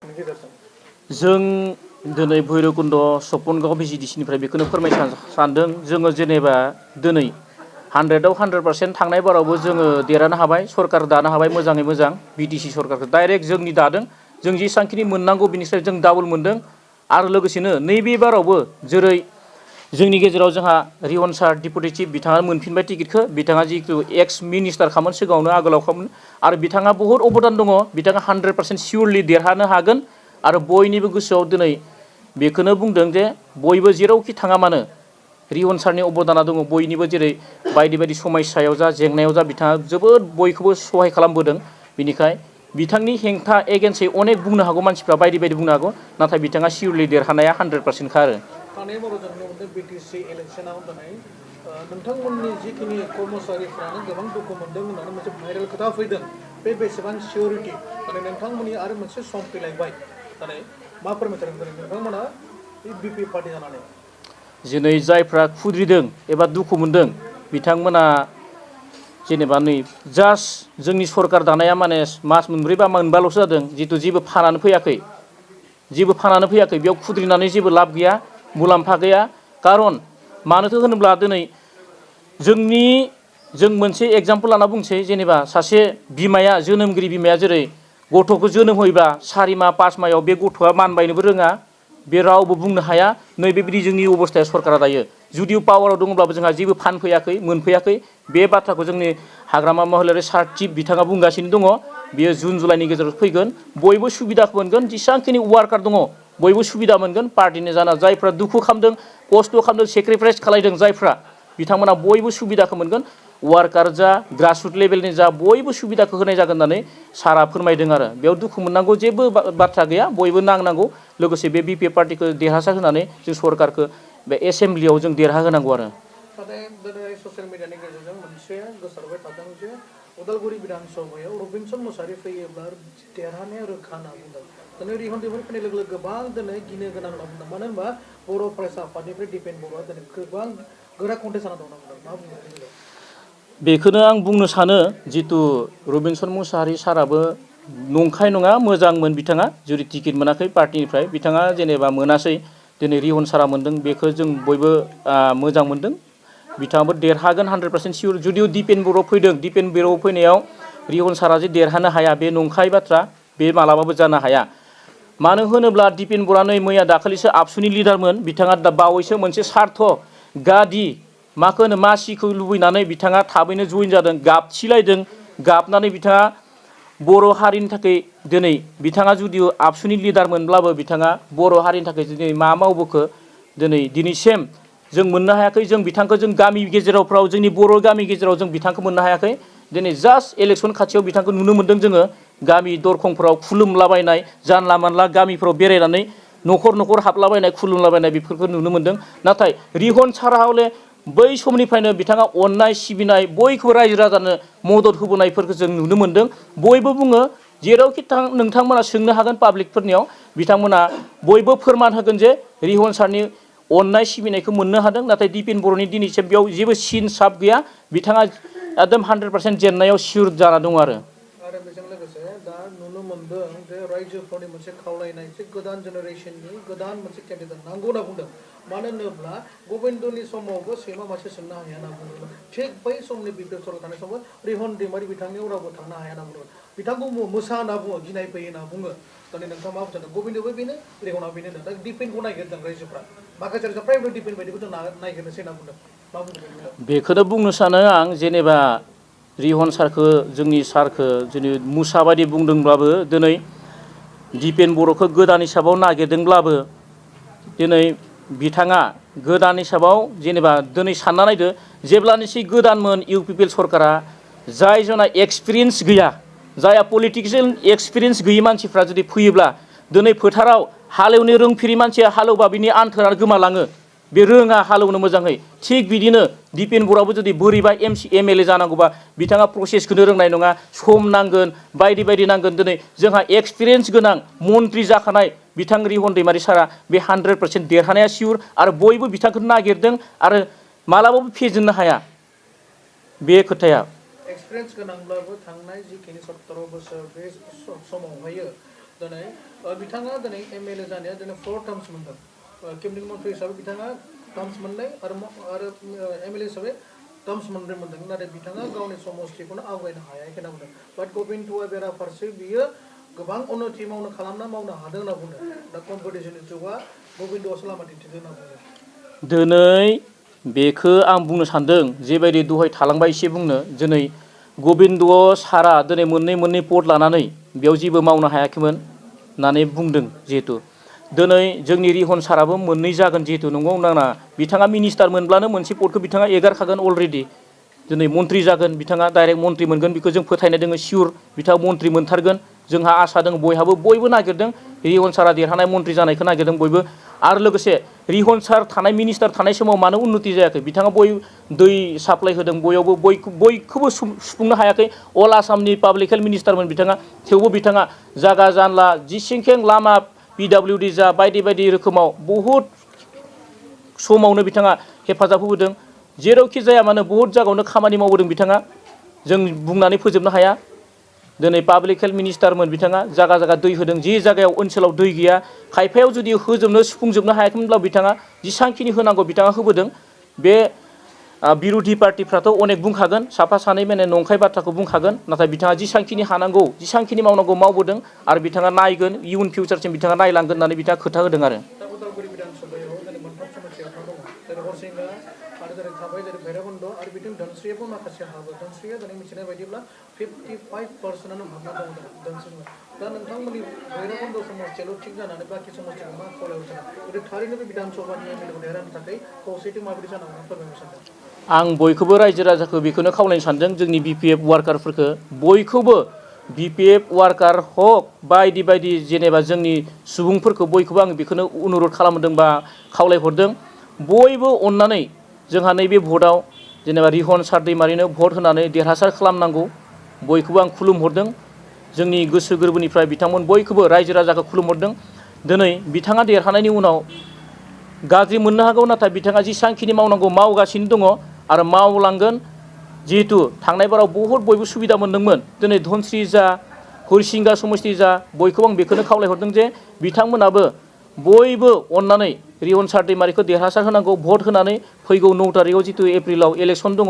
जों दिनै भैरबकुन्द सपनगाव भिजिडिसिनिफ्राय बेखौनो फोरमायनो सानदों जोङो जेनेबा दिनै 100आव 100% थांनाय बारावबो जोङो देरहानो हाबाय सरकार दानो हाबाय मोजाङै मोजां बिटिसि सरकारखौ डाइरेक्ट जोंनि दादों जों जेसांखिनि मोननांगौ बिनिफ्राय जों डाबल मोनदों आरो लोगोसेनो नैबे बारावबो जेरै जोंनि गेजेराव जोंहा रिहन सार डिपुटि चिफ बिथाङा मोनफिनबाय टिकेटखौ बिथाङा जितु एक्स मिनिस्टार खामोन सिगाङावनो आगोलाव खामोन आरो बिथाङा बहुत अबदान दङ बिथाङा 100% सियरलि देरहानो हागोन आरो बयनिबो गोसोआव दिनै बेखौनो बुंदों जे बयबो जेरावखि थाङा मानो रिहन सारनि अबदाना दङ बयनिबो जेरै बायदि बायदि समस्यायाव जा जेंनायाव जा बिथाङा जोबोद बयखौबो सहाय खालामबोदों बिनिखाय बिथांनि हेंथा एगेन्स्टै अनेक बुंनो हागौ मानसिफ्रा बायदि बायदि बुंनो हागौ नाथाय बिथाङा सियरलि देरहानाया 100%खा आरो थांनाय बाराव जों नुनो मोनदों बिटिसि इलेक्सनाव दिनै नोंथांमोननि जिखिनि कर्मचारिफ्रानो गोबां दुखु मोनदों होननानै मोनसे भाइरेल खोथा फैदों बे बेसेबां सियरिटि माने नोंथांमोननि आरो मोनसे सम फैलायबाय दिनै मा फोरमायथारदों दिनै नोंथांमोना बिपि पार्टि जानानै दिनै जायफ्रा खुद्रिदों एबा दुखु मोनदों बिथांमोना जेनेबा नै जास्ट जोंनि सरकार दानाया माने मास मोनब्रै बा मोनबाल'सो जादों जितु जेबो फानानो फैयाखै बेयाव खुद्रिनानै जेबो लाब गैया मुलाम्फा गैया कारन मानोथो होनोब्ला दिनै जों मोनसे एग्जाम्पल लाना बुंसै जेनेबा सासे बिमाया जोनोमगिरि बिमाया जेरै गथ'खौ जोनोम होयोबा 4 माह 5 माहायाव बे गथ'आ मानबायनोबो रोङा बे रावबो बुंनो हाया नैबेबायदि जोंनि अबस्थाया सरकारा दायो जुदिअ पावाराव दङब्लाबो जोंहा जेबो फानफैयाखै मोनफैयाखै बे बाथ्राखौ जोंनि हाग्रामा महिलारि सार्च चिफ बिथाङा बुंगासिनो दङ बियो जुन जुलाइनि गेजेराव फैगोन बयबो सुबिदाखौ मोनगोन जेसेबांखिनि वार्कार दङ बयबो सुबिदा मोनगोन पार्टिनि जाना जायफ्रा दुखु खालामदों खस्थ' खालामदों सेक्रिफाइस खालामदों जायफ्रा बिथांमोना बयबो सुबिदाखौ मोनगोन वार्कार जा ग्रासरुट लेभेलनि जा बयबो सुबिदाखौ होनाय जागोन होननानै सारा फोरमायदों आरो बेयाव दुखु मोननांगौ जेबो बाथ्रा गैया बयबो नांनांगौ लोगोसे बे बिपि पार्टिखौ देरहासार होनानै जों सरकारखौ बे एसेम्ब्लियाव जों देरहाहोनांगौ आरो नाथाय दिनै ससियेल मिडियानि गेजेरजों मोनसे गोसारबाय थादों जे उदालगुरि बिधानसभायाव रबिनसन मुसाहारि फैयोब्ला देरहानाया रोखा होनना बुंदों दिनै रिहन दैमारि फैनाय लोगो लोगो गोबां दिनै गिनो गोनां होनना बुंदों मानो होनबा बर' फरायसा आफादनिफ्राय दिपेन बर'आ दिनै गोबां गोरा कन्टेस्ट जाना दं होनना बुंदों मा बुंदों बेखौनो आं बुंनो सानो जितु रबिनसन मुसाहारि साराबो नंखाय नङा मोजांमोन बिथाङा जुदि टिकेट मोनाखै पार्टिनिफ्राय बिथाङा जेनेबा मोनासै दिनै रिहन सारा मोनदों बेखौ जों बयबो मोजां मोनदों बिथाङाबो देरहागोन 100% सियर जुदिअ दिपेन बर'आव फैदों दिपेन बर'आव फैनायाव रिहन सारा जे देरहानो हाया बे नंखाय बाथ्रा बे मालाबाबो जानो हाया मानो होनोब्ला दिपेन बर'आ नै मैया दाखालिसो आबसुनि लिडारमोन बिथाङा दा बावैसो मोनसे सार्थ गादि माखौ होनो मासिखौ लुबैनानै बिथाङा थाबैनो जइन जादों गाबसिलायदों गाबनानै बिथाङा बर' हारिनि थाखाय दिनै बिथाङा जुदिअ आबसुनि लिडार मोनब्लाबो बिथाङा बर' हारिनि थाखाय दिनै मा मावबोखो दिनैसिम जों मोननो हायाखै जों बिथांखौ जों गामि गेजेरावफ्राव जोंनि बर' गामि गेजेराव जों बिथांखौ मोननो हायाखै दिनै जास्ट इलेक्सन खाथियाव बिथांखौ नुनो मोन्दों जोङो गामि दरखंफ्राव खुलुमलाबायनाय जानला मानला गामिफ्राव बेरायनानै न'खर न'खर हाबलाबायनाय खुलुमलाबायनाय बेफोरखौ नुनो मोन्दों नाथाय रिहन सारा हले बै समनिफ्रायनो बिथाङा अननाय सिबिनाय बयखौबो रायजो राजानो मदद होबोनायफोरखौ जों नुनो मोन्दों बयबो बुङो जेरावखि नोंथांमोना सोंनो हागोन पाब्लिकफोरनियाव बिथांमोना बयबो फोरमान होगोन जे रिहन सारनि अननाय सिबिनायखौ मोननो हादों नाथाय दिपेन बर'नि दिनैसिम बेयाव जेबो सिन साब गैया बिथाङा एकदम 100% जेननायाव सियर जाना दं आरो बेजों लोगोसे दा नुनो मोनदों जे रायजोफोरनि मोनसे खावलायनाय जे गोदान जेनेरेसननि गोदान मोनसे केन्डिडेट नांगौ होनना बुंदों मानो होनोब्ला गबिन्दनि समावबो सैमा मासे सोंनो हाया होनना बुंदोंमोन थिग बै समनि बिपिएफ सरकार थानाय समाव रिहन दैमारि बिथांनियाव रावबो थांनो हाया होनना बुंदोंमोन बिथांखौ मोसा होनना बुङो गिनाय फैयो होनना बुङो दिनै नोंथाङा मा बुंदों गबिन्दबो बेनो रिहना बेनो दा दिपेनखौ नागिरदों रायजोफ्रा माखासे रायजोफ्रा प्राइभेट दिपेन बायदिखौ जों नागिरनोसै होनना बुंदों मा बुंदों बेखौनो बुंनो सानो आं जेनेबा रिहन सारखौ जोंनि सारखौ जोंनि मुसा बायदि बुंदोंब्लाबो दिनै दिपेन बर'खौ गोदान हिसाबाव नागिरदोंब्लाबो दिनै बिथाङा गोदान हिसाबाव जेनेबा दिनै सानना नायदो जेब्लानोसि गोदानमोन इउपिपिएल सरकारा जाय जना एक्सपिरियेन्स गैया जायहा पलिटिकेल एक्सपिरियेन्स गैयि मानसिफ्रा जुदि फैयोब्ला दिनै फोथाराव हालेवनो रोंफेरि मानसिया हालेवबा बिनि आन्थोरा गोमालाङो बे रोङा हालेवनो मोजाङै थिग बिदिनो दिपेन बर'आबो जुदि बोरैबा एमएलए जानांगौबा बिथाङा प्रसेसखौनो रोंनाय नङा सम नांगोन बायदि बायदि नांगोन दिनै जोंहा एक्सपिरियेन्स गोनां मन्त्रि जाखानाय बिथां रिहन दैमारि सारा बे 100% देरहानाया सियर आरो बयबो बिथांखौ नागिरदों आरो मालाबाबो फेजेननो हाया बे खोथाया एक्सपिरियेन्स गोनांब्लाबो थांनाय जिखिनि 17 बोसोर बे समावहायो दिनै बिथाङा दिनै MLA जानाया दिनै 4 टार्म्स मोनदों केबिनेट मन्थ्रि हिसाबै बिथाङा टार्म्स मोननै आरो MLA हिसाबै टार्म्स मोनब्रै मोनदों नाथाय बिथाङा गावनि समस्थिखौनो आवगायनो हायाखै होनना बुंदों बाट गबिन्दआ बेराफारसे बियो गोबां उन्नति मावनो हादों होनना बुंदों दा कम्पिटिसननि जुगा गबिन्दआसो लामा दिन्थिदों होनना बुंदों दिनै बेखौ आं बुंनो सानदों जेबायदि दहाय थालांबाय एसे बुंनो दिनै गबिन्द सारा दिनै मोननै पद लानानै बेयाव जेबो मावनो हायाखैमोन होननानै बुंदों जिहेतु दिनै जोंनि रिहन साराबो मोननै जागोन जिहेतु नंगौ नाङा बिथाङा मिनिस्टार मोनब्लानो मोनसे पदखौ बिथाङा एगारखागोन अलरेडि दिनै मन्त्रि जागोन बिथाङा डाइरेक्ट मन्त्रि मोनगोन बेखौ जों फोथायनाय दङ सियर बिथाङा मन्त्रि मोनथारगोन जोंहा आसा दङ बयबो नागिरदों रिहन सारा देरहानाय मन्त्रि जानायखौ नागिरदों बयबो आरो लोगोसे रिहन सार थानाय मिनिस्टार थानाय समाव मानो उन्नति जायाखै बिथाङा दै साप्लाय होदों बयखौबो सुफुंनो हायाखै अल आसामनि पाब्लिक हेल्थ मिनिस्टारमोन बिथाङा थेवबो बिथाङा जागा जानला जिसिंखें लामा PWD जा बायदि रोखोमाव बहुद समावनो बिथाङा हेफाजाब होबोदों जेरावखि जाया मानो बहुद जायगायावनो खामानि मावबोदों बिथाङा जों बुंनानै फोजोबनो हाया दिनै पाब्लिक हेल्थ मिनिस्टारमोन बिथाङा जागा दै होदों जि जायगायाव ओनसोलाव दै गैया खायफायाव जुदि होजोबनो सुफुंजोबनो हायाखैमोनब्ला बिथाङा जेसांखिनि होनांगौ बिथाङा होबोदों बे बिरोधि पार्टिफ्राथ' अनेक बुंखागोन साफा सानै माने नंखाय बाथ्राखौ बुंखागोन नाथाय बिथाङा जेसांखिनि हानांगौ जेसांखिनि मावनांगौ मावबोदों आरो बिथाङा नायगोन इयुन फिउचारसिम बिथाङा नायलांगोन होननानै बिथाङा खोथा होदों आरो उदालगुरि बिधान सभायाव दिनै मोनथाम समस्याफोर दङ जेरै हरसिंगा आरो जेरै थाबाय जेरै भैरबकुन्द आरो बिथिं धोनस्रियाबो माखासे हाबो धोनस्रिया दिनै मिथिनाय बायदिब्ला 55%आनो हाबना दङ धोनस्रिया दा नोंथांमोननि भैरबकुन्द समस्याल' थिग जानानै बाखि समस्याखौ मा खावलायहरनो सानो थारैनो बे बिधान सभानि MLA देरहानो थाखाय खौसेथि माबायदि जानांगौ फोरमायनो सानदों आं बयखौबो रायजो राजाखौ बेखौनो खावलायनो सानदों जोंनि BPF वार्कारफोरखौ बयखौबो BPF वार्कार हक बायदि जेनेबा जोंनि सुबुंफोरखौ बयखौबो आं बेखौनो अनुरद खालामदों बा खावलायहरदों बयबो अननानै जोंहा नैबे भटआव जेनेबा रिहन सार दैमारिनो भट होनानै देरहासार खालामनांगौ बयखौबो आं खुलुमहरदों जोंनि गोसो गोरबोनिफ्राय बिथांमोन बयखौबो रायजो राजाखौ खुलुमहरदों दिनै बिथाङा देरहानायनि उनाव गाज्रि मोननो हागौ नाथाय बिथाङा जेसांखिनि मावनांगौ मावगासिनो दङ आरो मावलांगोन जिहेतु थांनाय बाराव बयबो सुबिदा मोन्दोंमोन दिनै धनस्रि जा हरिसिंगा समस्ति जा बयखौबो आं बेखौनो खावलायहरदों जे बिथांमोनाबो बयबो अननानै रिहन सार दैमारिखौ देरहासार होनांगौ भट होनानै फैगौ 9 तारिखआव जितु एप्रिलाव इलेक्सन दङ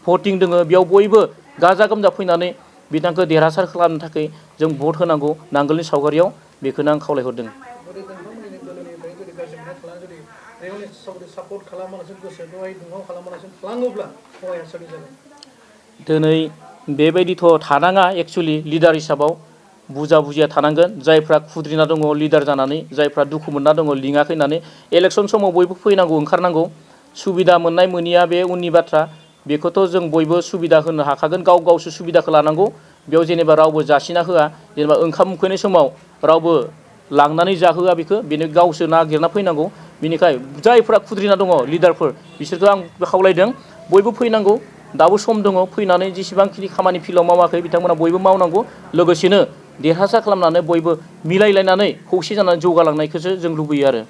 भटिं दङ बेयाव बयबो गाजा गोमजा फैनानै बिथांखौ देरहासार खालामनो थाखाय जों भट होनांगौ नांगोलनि सावगारियाव बेखौनो आं खावलायहरदों दिनै बेबायदिथ' थानाङा एक्सुवेलि लिडार हिसाबाव बुजिया थानांगोन जायफ्रा खुद्रिना दङ लिडार जानानै जायफ्रा दुखु मोनना दङ लिङाखै होननानै इलेक्सन समाव बयबो फैनांगौ ओंखारनांगौ सुबिदा मोननाय मोनिया बे उननि बाथ्रा बेखौथ' जों बयबो सुबिदा होनो हाखागोन गावसो सुबिदाखौ लानांगौ बेयाव जेनेबा रावबो जासिना होआ जेनेबा ओंखाम उखैनाय समाव रावबो लांनानै जाहोआ बेनो गावसो नागिरना फैनांगौ बिनिखाय जायफ्रा खुद्रिना दङ लिडारफोर बिसोरखौ आं खावलायदों बयबो फैनांगौ दाबो सम दङ फैनानै जेसेबांखिनि खामानि फिल्डआव मावाखै बिथांमोना बयबो मावनांगौ लोगोसेनो देरहासार खालामनानै बयबो मिलायलायनानै खौसे जानानै जौगालांनायखौसो जों लुबैयो आरो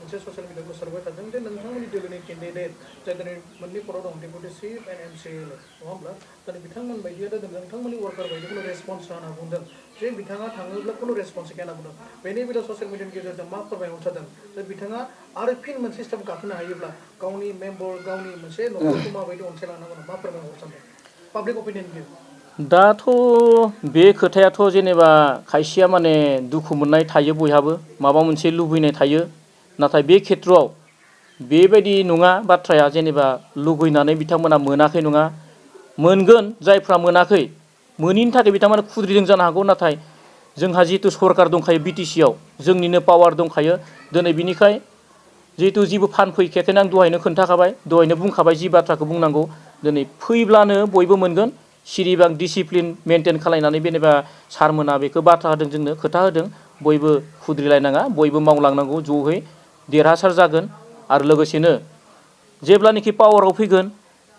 मोनसे ससियेल मिडियाखौ सोरबाय थादों जे नोंथांमोननि दोलोनि केन्डिडेट जाय दिनै मोननै पदआव दं डेपुटि चिफ एन्ड MCA नङा होमब्ला दिनै बिथांमोन बायदिया नोंथांमोननि वार्कार बायदि कुनु रेसपन्स होना बुंदों जे बिथाङा थाङोब्ला कुनु रेसपन्स गैया होनना बुंदों बेनि बेलायाव ससियेल मिडियानि गेजेरजों मा फोरमायहरनो जादों जे बिथाङा आरो फिन मोनसे स्टेप गाखोनो हायोब्ला गावनि मेम्बर गावनि मोनसे न'खरखौ माबायदि अनसायलांनांगौ मा फोरमायहरनो सानदों पाब्लिक अपिनियन भिउ दाथ' बे खोथायाथ' जेनेबा खायसेया माने दुखु मोननाय थायो बयहाबो माबा मोनसे लुबैनाय थायो नाथाय बे खेत्रआव बेबायदि नङा बाथ्राया जेनेबा लुगैनानै बिथांमोना मोनाखै नङा मोनगोन जायफ्रा मोनाखै मोनिनि थाखाय बिथांमोना खुद्रिदों जानो हागौ नाथाय जोंहा जिहेतु सरकार दंखायो BTC आव जोंनिनो पावार दंखायो दिनै बिनिखाय जिहेतु जेबो फानफैखायाखैनो आं दहायनो खोन्थाखाबाय दहायनो बुंखाबाय जि बाथ्राखौ बुंनांगौ दिनै फैब्लानो बयबो मोनगोन सिरिबां डिसिप्लिन मेनटेन खालायनानै जेनेबा सारमोना बेखौ बाथ्रा होदों जोंनो खोथा होदों बयबो खुद्रिलायनाङा बयबो मावलांनांगौ ज'है देरहासार जागोन आरो लोगोसेनो जेब्लानोखि पावाराव फैगोन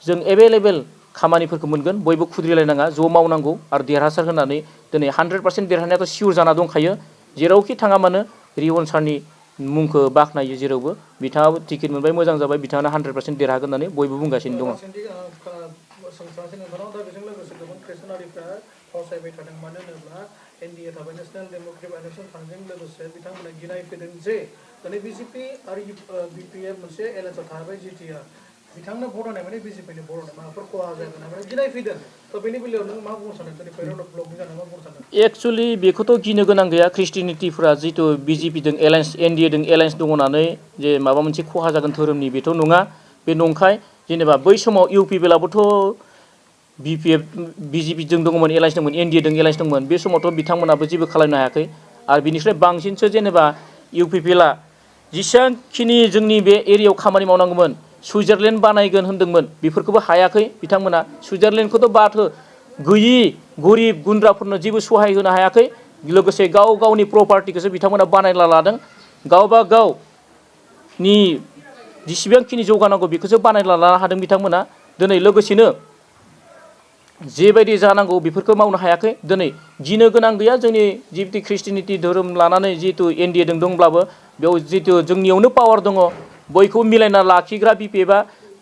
जों एभेलेबेल खामानिफोरखौ मोनगोन बयबो खुद्रिलायनाङा ज' मावनांगौ आरो देरहासार होनानै दिनै 100% देरहानायाथ' सियर जाना दंखायो जेरावखि थाङा मानो रिहन सारनि मुंखौ बाख्नायो जेरावबो बिथाङाबो टिकेट मोनबाय मोजां जाबाय बिथाङा 100% देरहागोन होननानै बयबो बुंगासिनो दङ फावसायबाय थादों मानो होनोब्ला एनडिए थाबाय नेशनेल डेम'क्रेटिक एलायन्सआव थांनायजों लोगोसे बिथांमोना गिनाय फैदों जे दिनै बिजेपि आरो बिपिएफ मोनसे एलायन्सआव थाबाय जिटिआ बिथांनो भट होनाय माने बिजेपिनि भट होनाय माबाफोर खहा जागोन माने गिनाय फैदों थ' बेनि बेलायाव नों मा बुंनो सानो दिनै भैरब ब्लकनि जानाय मा बुंनो सानो एक्चुअलि बेखौथ' गिनो गोनां गैया ख्रिस्टिनिटिफोरा जिथु बिजेपिजों एलायन्स एनडिएजों एलायन्स दङ होननानै जे माबा मोनसे खहा जागोन धोरोमनि बेथ' नङा बे नंखाय जेनेबा बै समाव इउ पि पि एलआबोथ' बिपिएफ बिजेपिजों दङमोन एलायन्स दंमोन एनडिएजों एलायन्स दंमोन बे समावथ' बिथांमोनाबो जेबो खालामनो हायाखै आरो बिनिफ्राय बांसिनसो जेनेबा इउ पि पि एलआ जेसेबांखिनि जोंनि बे एरियायाव खामानि मावनांगौमोन सुइजारलेण्ड बानायगोन होन्दोंमोन बेफोरखौबो हायाखै बिथांमोना सुइजारलेण्डखौथ' बाथो गैयि गरिब गुन्द्राफोरनो जेबो सहाय होनो हायाखै लोगोसे गाव गावनि प्रपार्टिखौसो बिथांमोना बानायना लादों गावबा गावनि जेसेबांखिनि जौगानांगौ बेखौसो बानायना लानो हादों बिथांमोना दिनै लोगोसेनो जेबायदि जानांगौ बेफोरखौ मावनो हायाखै दिनै गिनो गोनां गैया जोंनि जितु ख्रिस्टिनिटि धोरोम लानानै जितु एनडिएजों दंब्लाबो बेयाव जितु जोंनियावनो पावार दङ बयखौबो मिलायना लाखिग्रा बिपिएफआ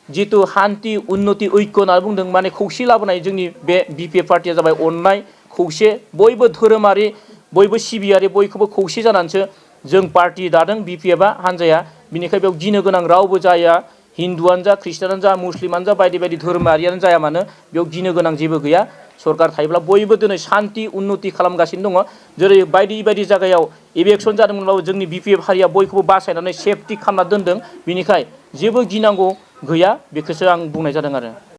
जितु हान्थि उन्नति ऐक्य होनना बुंदों माने खौसे लाबोनाय जोंनि बे बिपिएफ पार्टिया जाबाय अननाय खौसे बयबो धोरोमारि बयबो सिबियारि बयखौबो खौसे जानानैसो जों पार्टि दादों बिपिएफआ हान्जाया बिनिखाय बेयाव गिनो गोनां रावबो जाया हिन्दुआनो जा ख्रिस्टानानो जा मुस्लिमानो जा बायदि बायदि धोरोमारियानो जाया मानो बेयाव गिनो गोनां जेबो गैया सरकार थायोब्ला बयबो दिनै शान्ति उन्नति खालामगासिनो दङ जेरै बायदि बायदि जायगायाव इलेक्सन जादोंमोनब्लाबो जोंनि बिपिएफ हारिया बयखौबो बासायनानै सेफटि खालामना दोनदों बिनिखाय जेबो गिनांगौ गैया बेखौसो आं बुंनाय जादों आरो